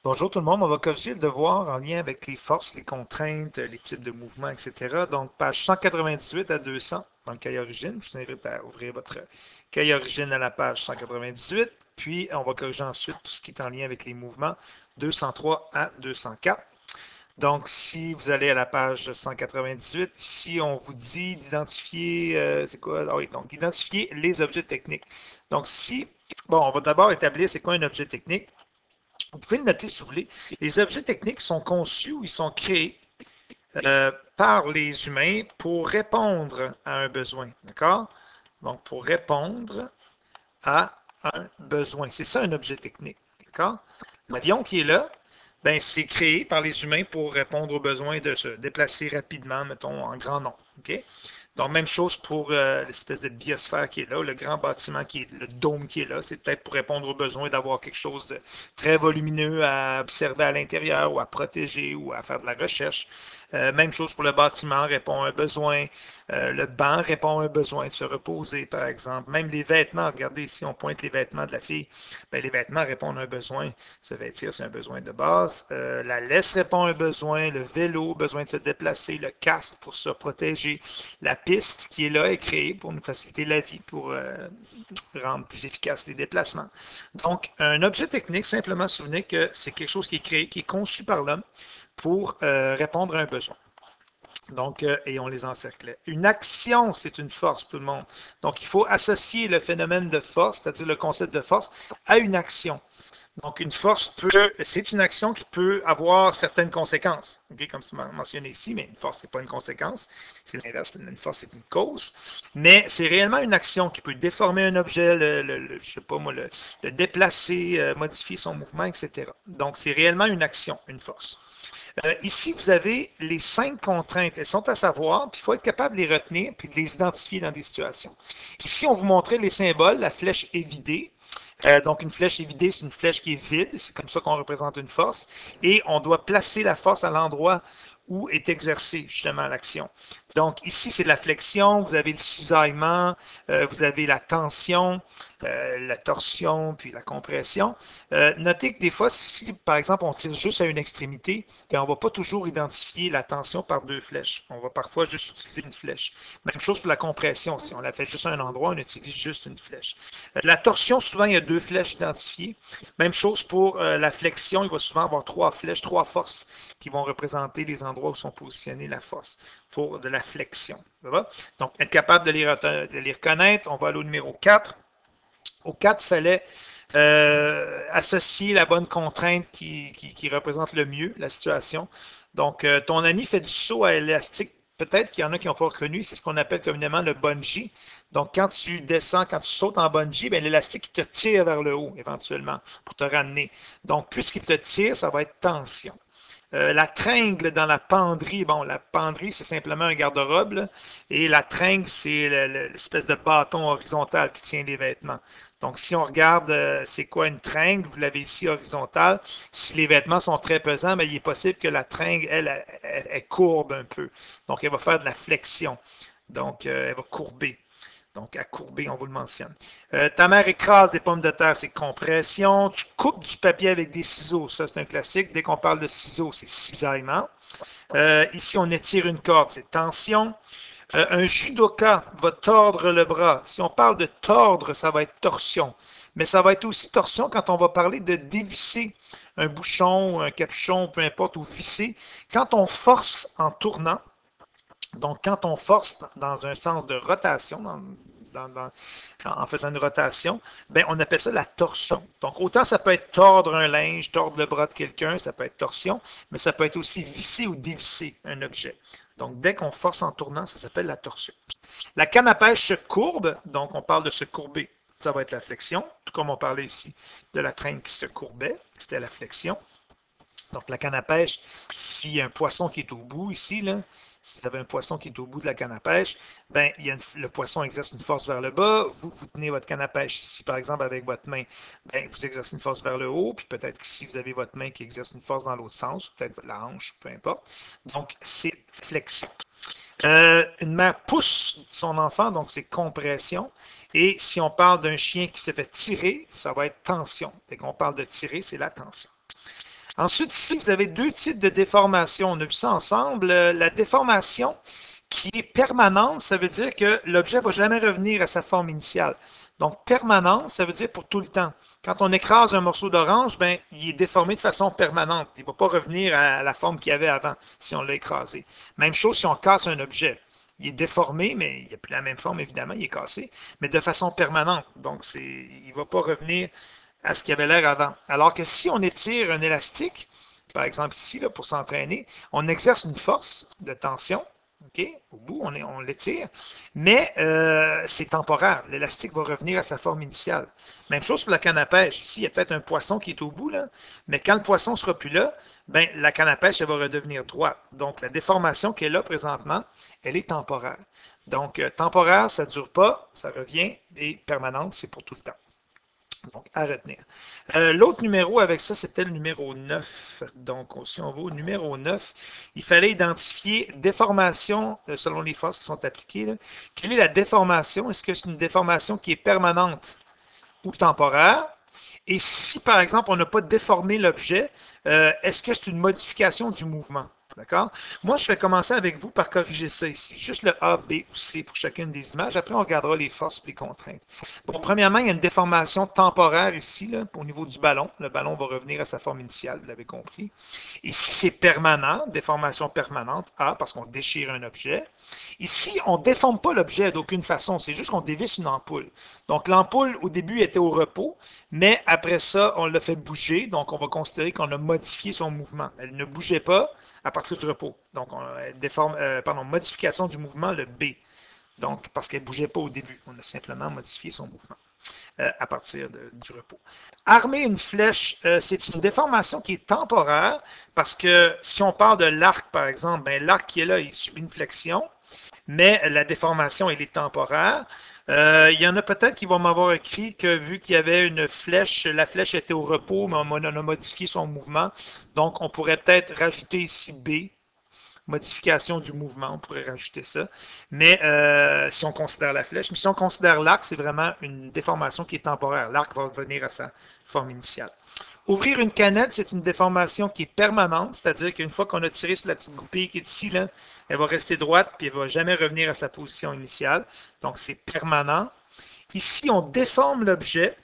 Bonjour tout le monde, on va corriger le devoir en lien avec les forces, les contraintes, les types de mouvements, etc. Donc, page 198 à 200 dans le cahier origine. Je vous invite à ouvrir votre cahier origine à la page 198. Puis, on va corriger ensuite tout ce qui est en lien avec les mouvements 203 à 204. Donc, si vous allez à la page 198, ici, on vous dit d'identifier, c'est quoi? Ah oui, donc, identifier les objets techniques. Donc, bon, on va d'abord établir c'est quoi un objet technique. Vous pouvez le noter si vous voulez. Les objets techniques sont conçus ou ils sont créés par les humains pour répondre à un besoin. D'accord? Donc, pour répondre à un besoin. C'est ça un objet technique. D'accord? L'avion qui est là, ben, c'est créé par les humains pour répondre aux besoins de se déplacer rapidement, mettons, en grand nombre. OK? Donc, même chose pour l'espèce de biosphère qui est là, le grand bâtiment qui est, le dôme qui est là, c'est peut-être pour répondre aux besoins d'avoir quelque chose de très volumineux à observer à l'intérieur ou à protéger ou à faire de la recherche. Même chose pour le bâtiment, répond à un besoin. Le banc répond à un besoin de se reposer, par exemple. Même les vêtements, regardez ici, on pointe les vêtements de la fille. Ben, les vêtements répondent à un besoin. Se vêtir, c'est un besoin de base. La laisse répond à un besoin. Le vélo, besoin de se déplacer. Le casque pour se protéger. La piste qui est là est créée pour nous faciliter la vie, pour rendre plus efficaces les déplacements. Donc, un objet technique, simplement souvenez que c'est quelque chose qui est créé, qui est conçu par l'homme pour répondre à un besoin. Donc, et on les encerclait. Une action, c'est une force, tout le monde. Donc, il faut associer le phénomène de force, c'est-à-dire le concept de force, à une action. Donc, une force c'est une action qui peut avoir certaines conséquences. Okay, comme c'est mentionné ici, mais une force, c'est pas une conséquence. C'est l'inverse. Une force, c'est une cause. Mais c'est réellement une action qui peut déformer un objet, je sais pas moi, le déplacer, modifier son mouvement, etc. Donc, c'est réellement une action, une force. Ici, vous avez les 5 contraintes. Elles sont à savoir, puis il faut être capable de les retenir, puis de les identifier dans des situations. Ici, on vous montrait les symboles. La flèche est vidée. Donc, une flèche évidée, c'est une flèche qui est vide. C'est comme ça qu'on représente une force. Et on doit placer la force à l'endroit où est exercée justement l'action. Donc, ici, c'est la flexion, vous avez le cisaillement, vous avez la tension, la torsion, puis la compression. Notez que des fois, si par exemple on tire juste à une extrémité, bien, on ne va pas toujours identifier la tension par 2 flèches. On va parfois juste utiliser une flèche. Même chose pour la compression. Si on la fait juste à un endroit, on utilise juste une flèche. La torsion, souvent, il y a 2 flèches identifiées. Même chose pour la flexion, il va souvent avoir 3 flèches, 3 forces qui vont représenter les endroits où sont positionnées la force pour de la flexion. Ça va? Donc, être capable de les reconnaître, on va aller au numéro 4. Au 4, il fallait associer la bonne contrainte qui représente le mieux la situation. Donc, ton ami fait du saut à élastique. Peut-être qu'il y en a qui n'ont pas reconnu, c'est ce qu'on appelle communément le bungee. Donc, quand tu descends, quand tu sautes en bungee, bien, l'élastique te tire vers le haut, éventuellement, pour te ramener. Donc, puisqu'il te tire, ça va être tension. La tringle dans la penderie, bon, la penderie, c'est simplement un garde-robe, là, et la tringle, c'est l'espèce de bâton horizontal qui tient les vêtements. Donc, si on regarde, c'est quoi une tringle, vous l'avez ici horizontale, si les vêtements sont très pesants, bien, il est possible que la tringle, elle courbe un peu. Donc, elle va faire de la flexion. Donc, elle va courber. Donc, à courber, on vous le mentionne. Ta mère écrase des pommes de terre, c'est compression. Tu coupes du papier avec des ciseaux, ça c'est un classique. Dès qu'on parle de ciseaux, c'est cisaillement. Ici, on étire une corde, c'est tension. Un judoka va tordre le bras. Si on parle de tordre, ça va être torsion. Mais ça va être aussi torsion quand on va parler de dévisser un bouchon, un capuchon, peu importe, ou visser. Quand on force en tournant, donc, quand on force dans un sens de rotation, dans, dans, en faisant une rotation, ben, on appelle ça la torsion. Donc, autant ça peut être tordre un linge, tordre le bras de quelqu'un, ça peut être torsion, mais ça peut être aussi visser ou dévisser un objet. Donc, dès qu'on force en tournant, ça s'appelle la torsion. La canne à pêche se courbe, donc on parle de se courber, ça va être la flexion, tout comme on parlait ici de la traîne qui se courbait, c'était la flexion. Donc, la canne à pêche, s'il y a un poisson qui est au bout ici, là, si vous avez un poisson qui est au bout de la canne à pêche, ben, le poisson exerce une force vers le bas. Vous tenez votre canne à pêche ici, par exemple, avec votre main. Ben, vous exercez une force vers le haut. Puis peut-être qu'ici, vous avez votre main qui exerce une force dans l'autre sens, peut-être la hanche, peu importe. Donc, c'est flexion. Une mère pousse son enfant, donc c'est compression. Et si on parle d'un chien qui se fait tirer, ça va être tension. Dès qu'on parle de tirer, c'est la tension. Ensuite, ici, vous avez deux types de déformation. On a vu ça ensemble. La déformation qui est permanente, ça veut dire que l'objet ne va jamais revenir à sa forme initiale. Donc, permanente, ça veut dire pour tout le temps. Quand on écrase un morceau d'orange, ben, il est déformé de façon permanente. Il ne va pas revenir à la forme qu'il avait avant si on l'a écrasé. Même chose si on casse un objet. Il est déformé, mais il n'a plus la même forme, évidemment, il est cassé, mais de façon permanente. Donc, il ne va pas revenir à ce qu'il avait l'air avant. Alors que si on étire un élastique, par exemple ici, là, pour s'entraîner, on exerce une force de tension, OK? Au bout, on l'étire, mais c'est temporaire. L'élastique va revenir à sa forme initiale. Même chose pour la canne à pêche. Ici, il y a peut-être un poisson qui est au bout, là, mais quand le poisson ne sera plus là, ben, la canne à pêche, elle va redevenir droite. Donc, la déformation qui est là présentement, elle est temporaire. Donc, temporaire, ça ne dure pas, ça revient, et permanente, c'est pour tout le temps. Donc, à retenir. L'autre numéro avec ça, c'était le numéro 9. Donc, si on va au numéro 9, il fallait identifier déformation selon les forces qui sont appliquées. Là. Quelle est la déformation? Est-ce que c'est une déformation qui est permanente ou temporaire? Et si, par exemple, on n'a pas déformé l'objet, est-ce que c'est une modification du mouvement? D'accord? Moi, je vais commencer avec vous par corriger ça ici. Juste le A, B ou C pour chacune des images. Après, on regardera les forces et les contraintes. Bon, premièrement, il y a une déformation temporaire ici, là, au niveau du ballon. Le ballon va revenir à sa forme initiale, vous l'avez compris. Ici, c'est permanent, déformation permanente, A, parce qu'on déchire un objet. Ici, on ne déforme pas l'objet d'aucune façon, c'est juste qu'on dévisse une ampoule. Donc, l'ampoule, au début, était au repos, mais après ça, on l'a fait bouger, donc on va considérer qu'on a modifié son mouvement. Elle ne bougeait pas à partir du repos. Donc, modification du mouvement, le B. Donc, parce qu'elle ne bougeait pas au début. On a simplement modifié son mouvement à partir du repos. Armer une flèche, c'est une déformation qui est temporaire, parce que si on parle de l'arc, par exemple, ben, l'arc qui est là, il subit une flexion, mais la déformation, elle est temporaire. Il y en a peut-être qui vont m'avoir écrit que vu qu'il y avait une flèche, la flèche était au repos, mais on a modifié son mouvement. Donc, on pourrait peut-être rajouter ici B, modification du mouvement, on pourrait rajouter ça. Mais si on considère la flèche, mais si on considère l'arc, c'est vraiment une déformation qui est temporaire. L'arc va revenir à sa forme initiale. Ouvrir une canette, c'est une déformation qui est permanente, c'est-à-dire qu'une fois qu'on a tiré sur la petite goupille qui est ici, là, elle va rester droite puis elle ne va jamais revenir à sa position initiale. Donc, c'est permanent. Ici, on déforme l'objet.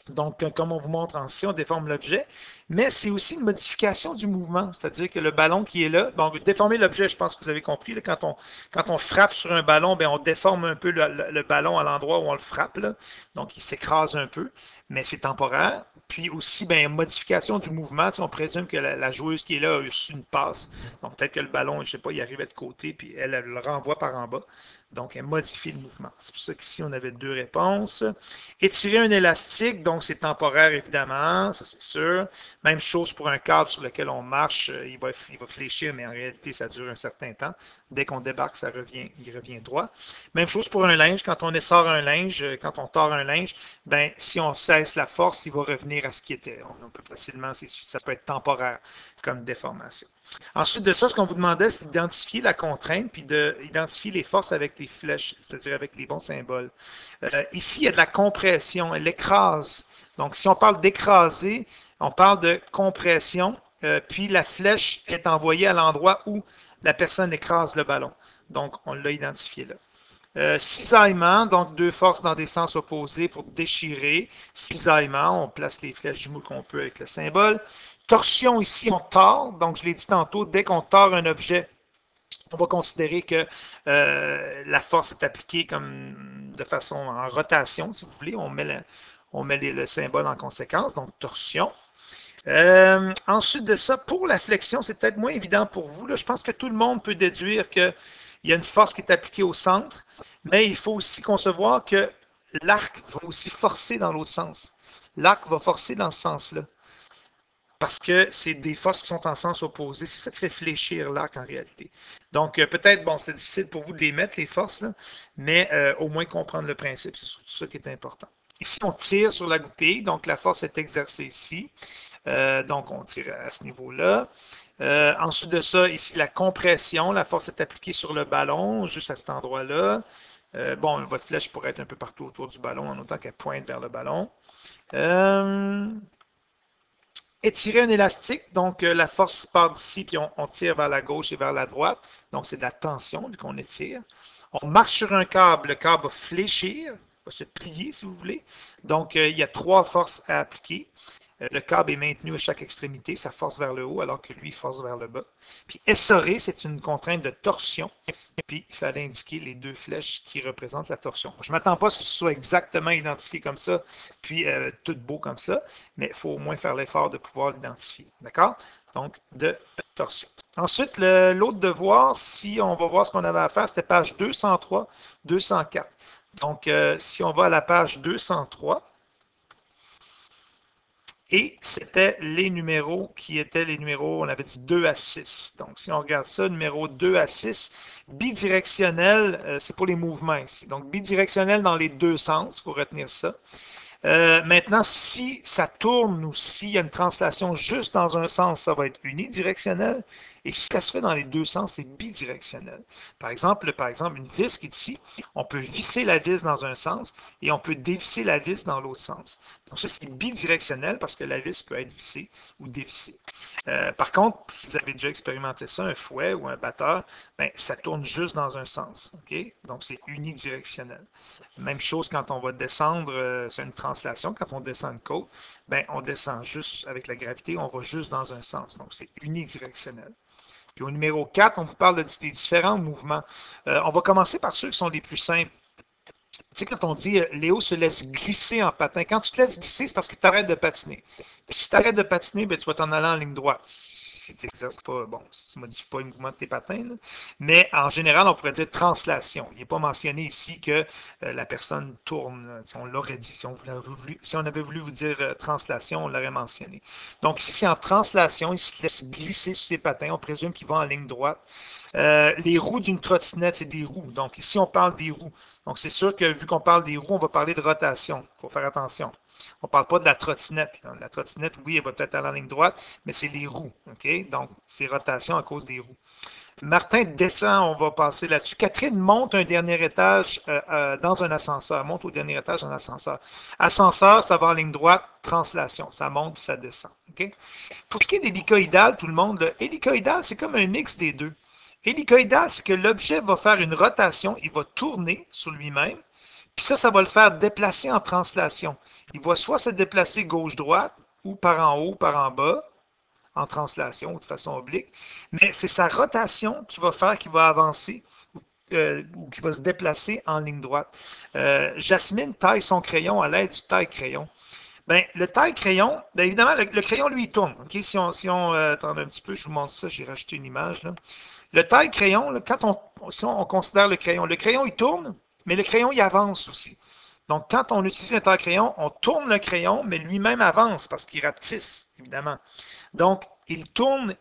Donc, comme on vous montre en C, on déforme l'objet, mais c'est aussi une modification du mouvement, c'est-à-dire que le ballon qui est là, donc déformer l'objet, je pense que vous avez compris, là, quand on frappe sur un ballon, bien, on déforme un peu le ballon à l'endroit où on le frappe, là, donc il s'écrase un peu, mais c'est temporaire. Puis aussi, bien, modification du mouvement, on présume que la joueuse qui est là a reçu une passe, donc peut-être que le ballon, je ne sais pas, il arrivait de côté, puis elle le renvoie par en bas. Donc, elle modifie le mouvement. C'est pour ça qu'ici, on avait deux réponses. Étirer un élastique, donc c'est temporaire, évidemment, ça c'est sûr. Même chose pour un cadre sur lequel on marche, il va fléchir, mais en réalité, ça dure un certain temps. Dès qu'on débarque, il revient droit. Même chose pour un linge, quand on essore un linge, quand on tord un linge, ben, si on cesse la force, il va revenir à ce qui était. On peut facilement, ça peut être temporaire comme déformation. Ensuite de ça, ce qu'on vous demandait, c'est d'identifier la contrainte puis d'identifier les forces avec les flèches, c'est-à-dire avec les bons symboles. Ici, il y a de la compression, elle écrase. Donc, si on parle d'écraser, on parle de compression, puis la flèche est envoyée à l'endroit où la personne écrase le ballon. Donc, on l'a identifié là. Cisaillement, donc deux forces dans des sens opposés pour déchirer. Cisaillement, on place les flèches du moule qu'on peut avec le symbole. Torsion ici, on tord. Donc, je l'ai dit tantôt, dès qu'on tord un objet, on va considérer que la force est appliquée comme de façon en rotation, si vous voulez. On met le symbole en conséquence, donc torsion. Ensuite de ça, pour la flexion, c'est peut-être moins évident pour vous. Là. Je pense que tout le monde peut déduire qu'il y a une force qui est appliquée au centre, mais il faut aussi concevoir que l'arc va aussi forcer dans l'autre sens. L'arc va forcer dans ce sens-là. Parce que c'est des forces qui sont en sens opposé. C'est ça qui fait fléchir l'arc en réalité. Donc, peut-être, bon, c'est difficile pour vous de les mettre, les forces, là, mais au moins comprendre le principe, c'est ça qui est important. Ici, on tire sur la goupille, donc la force est exercée ici. Donc, on tire à ce niveau-là. Ensuite de ça, ici, la compression, la force est appliquée sur le ballon, juste à cet endroit-là. Bon, votre flèche pourrait être un peu partout autour du ballon, en autant qu'elle pointe vers le ballon. Étirer un élastique, donc la force part d'ici, puis on tire vers la gauche et vers la droite. Donc c'est de la tension vu qu'on étire. On marche sur un câble, le câble va fléchir, va se plier si vous voulez. Donc il y a trois forces à appliquer. Le câble est maintenu à chaque extrémité, ça force vers le haut alors que lui force vers le bas. Puis essorer, c'est une contrainte de torsion. Puis il fallait indiquer les deux flèches qui représentent la torsion. Je ne m'attends pas à ce que ce soit exactement identifié comme ça, puis tout beau comme ça, mais il faut au moins faire l'effort de pouvoir l'identifier. D'accord? Donc, de torsion. Ensuite, l'autre devoir, si on va voir ce qu'on avait à faire, c'était page 203, 204. Donc, si on va à la page 203, et c'était les numéros qui étaient les numéros, on avait dit 2 à 6. Donc, si on regarde ça, numéro 2 à 6, bidirectionnel, c'est pour les mouvements ici. Donc, bidirectionnel dans les deux sens, il faut retenir ça. Maintenant, si ça tourne ou s'il y a une translation juste dans un sens, ça va être unidirectionnel. Et si ça se fait dans les deux sens, c'est bidirectionnel. Par exemple, une vis qui est ici, on peut visser la vis dans un sens et on peut dévisser la vis dans l'autre sens. Donc ça, c'est bidirectionnel parce que la vis peut être vissée ou dévissée. Par contre, si vous avez déjà expérimenté ça, un fouet ou un batteur, ben, ça tourne juste dans un sens. Okay? Donc c'est unidirectionnel. Même chose quand on va descendre, c'est une translation, quand on descend une côte, ben, on descend juste avec la gravité, on va juste dans un sens. Donc c'est unidirectionnel. Puis au numéro 4, on vous parle des différents mouvements. On va commencer par ceux qui sont les plus simples. Tu sais, quand on dit Léo se laisse glisser en patin, quand tu te laisses glisser, c'est parce que tu arrêtes de patiner. Puis si tu arrêtes de patiner, ben, tu vas t'en aller en ligne droite. Si tu n'exerces pas, bon, si tu ne modifies pas le mouvement de tes patins. Là. Mais en général, on pourrait dire translation. Il n'est pas mentionné ici que la personne tourne. On l'aurait dit. Si on avait voulu vous dire translation, on l'aurait mentionné. Donc ici, c'est en translation. Il se laisse glisser sur ses patins. On présume qu'il va en ligne droite. Les roues d'une trottinette, c'est des roues. Donc ici, on parle des roues. Donc c'est sûr que vu qu'on parle des roues, on va parler de rotation. Il faut faire attention. On ne parle pas de la trottinette. Là. La trottinette, oui, elle va peut-être aller en ligne droite, mais c'est les roues. OK? Donc, c'est rotation à cause des roues. Martin descend, on va passer là-dessus. Catherine monte un dernier étage dans un ascenseur. Monte au dernier étage dans un ascenseur. Ascenseur, ça va en ligne droite. Translation. Ça monte puis ça descend. OK? Pour ce qui est d'hélicoïdal, tout le monde, hélicoïdal, c'est comme un mix des deux. Hélicoïdal, c'est que l'objet va faire une rotation, il va tourner sur lui-même, puis ça va le faire déplacer en translation. Il va soit se déplacer gauche-droite, ou par en haut, par en bas, en translation, ou de façon oblique, mais c'est sa rotation qui va faire qu'il va avancer, ou qui va se déplacer en ligne droite. Jasmine taille son crayon à l'aide du taille-crayon. Ben, le taille-crayon, ben évidemment, le crayon, lui, il tourne. Okay? Si on attend un petit peu, je vous montre ça, j'ai rajouté une image. Là. Le taille-crayon, si on considère le crayon, il tourne, mais le crayon, il avance aussi. Donc, quand on utilise un taille-crayon, on tourne le crayon, mais lui-même avance parce qu'il rapetisse, évidemment. Donc, il tourne,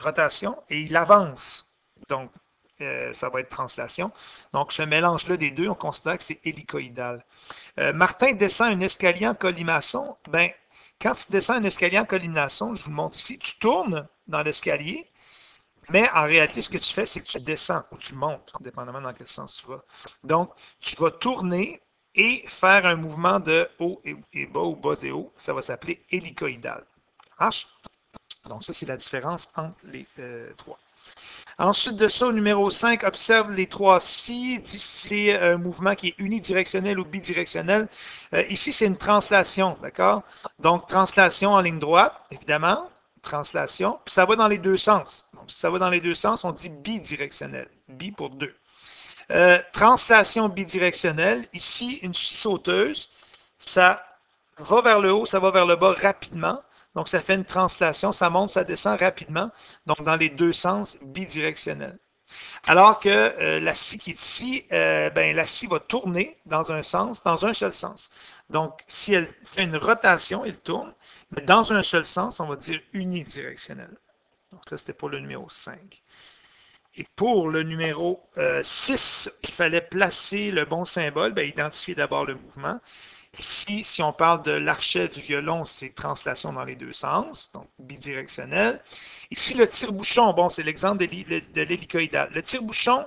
rotation, et il avance. Donc, ça va être translation. Donc, ce mélange-là des deux, on considère que c'est hélicoïdal. Martin descend un escalier en colimaçon. Ben, quand tu descends un escalier en colimaçon, je vous le montre ici, tu tournes dans l'escalier, mais en réalité, ce que tu fais, c'est que tu descends ou tu montes, dépendamment dans quel sens tu vas. Donc, tu vas tourner et faire un mouvement de haut et bas ou bas et haut. Ça va s'appeler hélicoïdal. Marche? Donc, ça, c'est la différence entre les trois. Ensuite de ça, au numéro 5, observe les trois si. Ici, c'est un mouvement qui est unidirectionnel ou bidirectionnel. Ici, c'est une translation, d'accord? Donc, translation en ligne droite, évidemment. Translation. Puis ça va dans les deux sens. Donc, si ça va dans les deux sens, on dit bidirectionnel. Bi pour deux. Translation bidirectionnelle. Ici, une scie sauteuse. Ça va vers le haut, ça va vers le bas rapidement. Donc, ça fait une translation, ça monte, ça descend rapidement, donc dans les deux sens bidirectionnels. Alors que la scie qui est ici, ben, la scie va tourner dans un sens, dans un seul sens. Donc, si elle fait une rotation, elle tourne, mais dans un seul sens, on va dire unidirectionnel. Donc, ça, c'était pour le numéro 5. Et pour le numéro 6, il fallait placer le bon symbole, ben, identifier d'abord le mouvement. Ici, si on parle de l'archet du violon, c'est translation dans les deux sens, donc bidirectionnel. Ici, le tire-bouchon, bon, c'est l'exemple de l'hélicoïdal. Le tire-bouchon,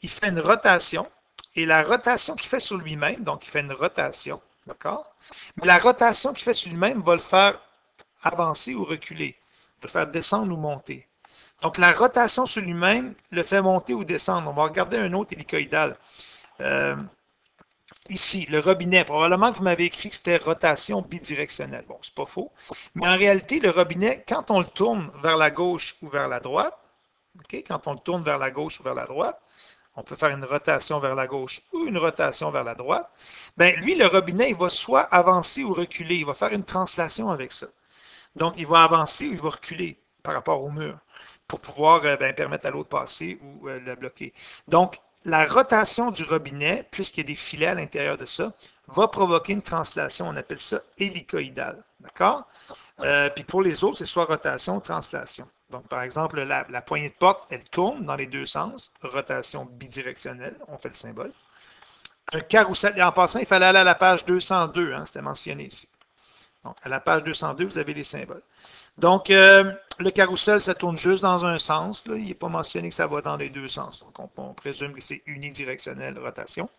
il fait une rotation, et la rotation qu'il fait sur lui-même, donc il fait une rotation, d'accord? Mais la rotation qu'il fait sur lui-même va le faire avancer ou reculer, le faire descendre ou monter. Donc, la rotation sur lui-même le fait monter ou descendre. On va regarder un autre hélicoïdal. Euh, Ici, le robinet. Probablement que vous m'avez écrit que c'était rotation bidirectionnelle. Bon, c'est pas faux. Mais en réalité, le robinet, quand on le tourne vers la gauche ou vers la droite, okay, quand on le tourne vers la gauche ou vers la droite, on peut faire une rotation vers la gauche ou une rotation vers la droite. Ben, lui, le robinet, il va soit avancer ou reculer. Il va faire une translation avec ça. Donc, il va avancer ou il va reculer par rapport au mur pour pouvoir permettre à l'autre de passer ou le bloquer. Donc, la rotation du robinet, puisqu'il y a des filets à l'intérieur de ça, va provoquer une translation. On appelle ça hélicoïdale. D'accord? Puis pour les autres, c'est soit rotation ou translation. Donc, par exemple, la poignée de porte, elle tourne dans les deux sens. Rotation bidirectionnelle, on fait le symbole. Un carrousel, et en passant, il fallait aller à la page 202, hein, c'était mentionné ici. Donc, à la page 202, vous avez les symboles. Donc, le carrousel, ça tourne juste dans un sens. Là. Il n'est pas mentionné que ça va dans les deux sens. Donc, on présume que c'est unidirectionnel, rotation.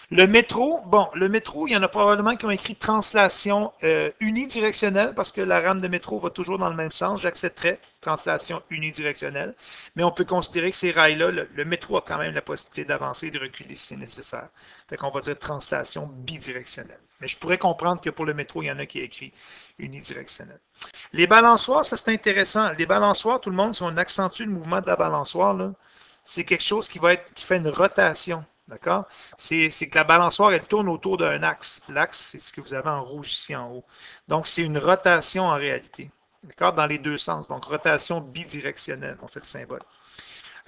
Le métro, bon, le métro, il y en a probablement qui ont écrit translation unidirectionnelle parce que la rame de métro va toujours dans le même sens. J'accepterais translation unidirectionnelle. Mais on peut considérer que ces rails-là, le métro a quand même la possibilité d'avancer et de reculer si c'est nécessaire. Fait qu'on va dire translation bidirectionnelle. Mais je pourrais comprendre que pour le métro, il y en a qui a écrit unidirectionnel. Les balançoires, ça c'est intéressant. Les balançoires, tout le monde, si on accentue le mouvement de la balançoire, c'est quelque chose qui fait une rotation. D'accord? C'est que la balançoire, elle tourne autour d'un axe. L'axe, c'est ce que vous avez en rouge ici en haut. Donc, c'est une rotation en réalité. D'accord? Dans les deux sens. Donc, rotation bidirectionnelle. On fait le symbole.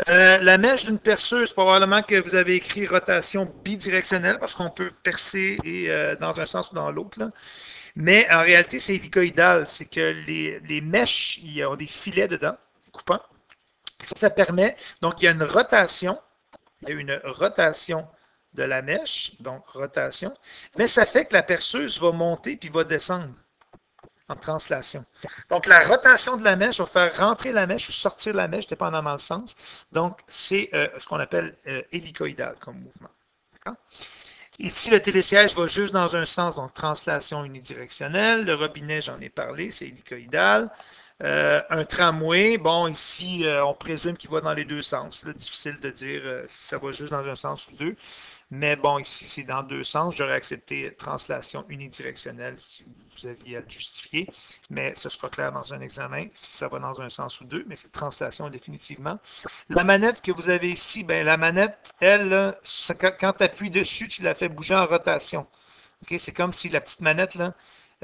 La mèche d'une perceuse, probablement que vous avez écrit rotation bidirectionnelle parce qu'on peut percer dans un sens ou dans l'autre. Mais en réalité, c'est hélicoïdal. C'est que les mèches, il y a des filets dedans, coupants. Ça permet, donc il y a une rotation. Il y a une rotation de la mèche, donc rotation, mais ça fait que la perceuse va monter puis va descendre en translation. Donc, la rotation de la mèche va faire rentrer la mèche ou sortir la mèche, dépendamment le sens. Donc, c'est ce qu'on appelle hélicoïdal comme mouvement. Ici, le télésiège va juste dans un sens, donc translation unidirectionnelle. Le robinet, j'en ai parlé, c'est hélicoïdal. Un tramway, bon, ici, on présume qu'il va dans les deux sens. Là, difficile de dire si ça va juste dans un sens ou deux. Mais bon, ici, c'est dans deux sens. J'aurais accepté translation unidirectionnelle si vous aviez à le justifier. Mais ce sera clair dans un examen si ça va dans un sens ou deux. Mais c'est translation définitivement. La manette que vous avez ici, ben, la manette, elle, quand tu appuies dessus, tu la fais bouger en rotation. Okay? C'est comme si la petite manette, là,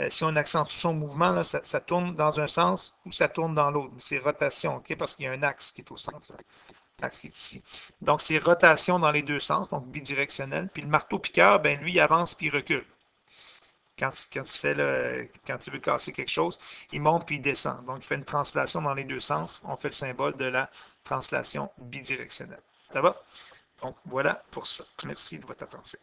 si on accentue son mouvement, là, ça tourne dans un sens ou ça tourne dans l'autre. C'est rotation, okay? Parce qu'il y a un axe qui est au centre. L'axe qui est ici. Donc, c'est rotation dans les deux sens, donc bidirectionnel. Puis le marteau-piqueur, ben, lui, il avance puis il recule. Quand il veut casser quelque chose, il monte puis il descend. Donc, il fait une translation dans les deux sens. On fait le symbole de la translation bidirectionnelle. Ça va? Donc, voilà pour ça. Merci de votre attention.